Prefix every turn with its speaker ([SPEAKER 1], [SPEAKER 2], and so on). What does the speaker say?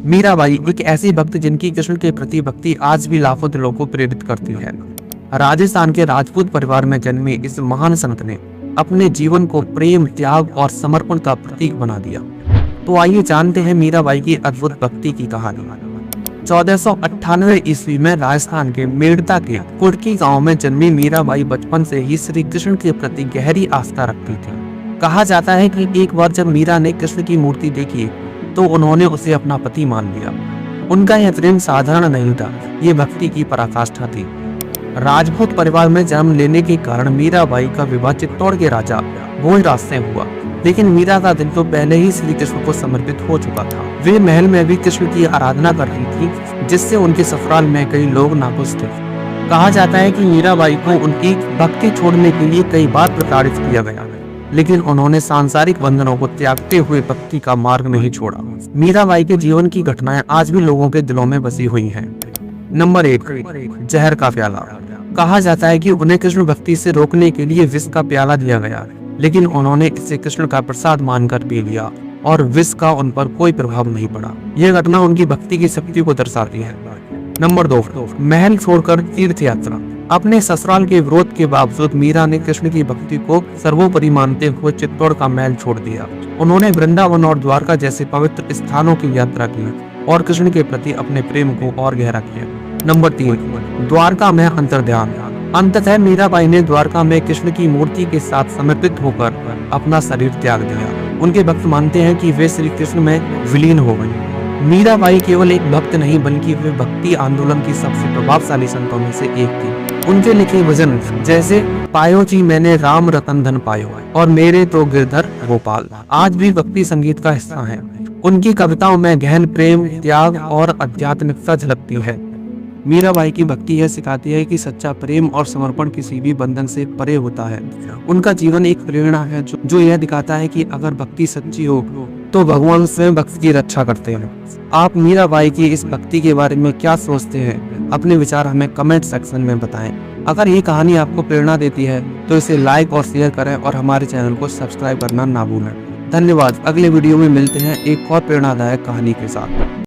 [SPEAKER 1] मीराबाई एक ऐसी भक्त जिनकी कृष्ण के प्रति भक्ति आज भी लाखों दिलों को प्रेरित करती है। राजस्थान के राजपूत परिवार में जन्मे इस महान संत ने अपने जीवन को प्रेम, त्याग और समर्पण का प्रतीक बना दिया। तो आइए जानते हैं मीराबाई की अद्भुत भक्ति की कहानी। 1498 ईस्वी में राजस्थान के मेड़ता के कुड़की गांव में जन्मी मीराबाई बचपन से ही श्री कृष्ण के प्रति गहरी आस्था रखती थी। कहा जाता है कि एक बार जब मीरा ने कृष्ण की मूर्ति देखी तो उन्होंने उसे अपना पति मान लिया। उनका यह प्रेम साधारण नहीं था, ये भक्ति की पराकाष्ठा थी। राजपूत परिवार में जन्म लेने के कारण मीराबाई का विवाह चित्तौड़ के राजा भोजराज से हुआ, लेकिन मीरा का दिल तो पहले ही श्री कृष्ण को समर्पित हो चुका था। वे महल में भी कृष्ण की आराधना कर रही थी, जिससे उनके ससुराल में कई लोग नाखुश थे। कहा जाता है कि मीराबाई को उनकी भक्ति छोड़ने के लिए कई बार प्रताड़ित किया गया, लेकिन उन्होंने सांसारिक बंधनों को त्यागते हुए भक्ति का मार्ग नहीं छोड़ा। मीराबाई के जीवन की घटनाएं आज भी लोगों के दिलों में बसी हुई हैं। नंबर 1, जहर का प्याला। कहा जाता है कि उन्हें कृष्ण भक्ति से रोकने के लिए विष का प्याला दिया गया, लेकिन उन्होंने इसे कृष्ण का प्रसाद मानकर पी लिया और विष का उन पर कोई प्रभाव नहीं पड़ा। यह घटना उनकी भक्ति की शक्ति को दर्शाती है। नंबर 2, महल छोड़कर तीर्थ यात्रा। अपने ससुराल के विरोध के बावजूद मीरा ने कृष्ण की भक्ति को सर्वोपरि मानते हुए चित्तौड़ का महल छोड़ दिया। उन्होंने वृंदावन और द्वारका जैसे पवित्र स्थानों की यात्रा की और कृष्ण के प्रति अपने प्रेम को और गहरा किया। नंबर 3, द्वारका में अंतर्ध्यान। अंततः मीराबाई ने द्वारका में कृष्ण की मूर्ति के साथ समर्पित होकर अपना शरीर त्याग दिया। उनके भक्त मानते हैं कि वे श्री कृष्ण में विलीन हो गई। मीराबाई केवल एक भक्त नहीं बल्कि वे भक्ति आंदोलन की सबसे प्रभावशाली संतों में से एक थी। उनके लिखे भजन जैसे पायो जी मैंने राम रतन धन पायो और मेरे तो गिरधर गोपाल आज भी भक्ति संगीत का हिस्सा हैं। उनकी कविताओं में गहन प्रेम, त्याग और आध्यात्मिकता झलकती है। मीराबाई की भक्ति यह सिखाती है कि सच्चा प्रेम और समर्पण किसी भी बंधन से परे होता है। उनका जीवन एक प्रेरणा है जो यह दिखाता है कि अगर भक्ति सच्ची हो तो भगवान स्वयं भक्त की रक्षा करते हैं। आप मीराबाई की इस भक्ति के बारे में क्या सोचते हैं? अपने विचार हमें कमेंट सेक्शन में बताएं। अगर ये कहानी आपको प्रेरणा देती है तो इसे लाइक और शेयर करें और हमारे चैनल को सब्सक्राइब करना ना भूलें। धन्यवाद। अगले वीडियो में मिलते हैं एक और प्रेरणादायक कहानी के साथ।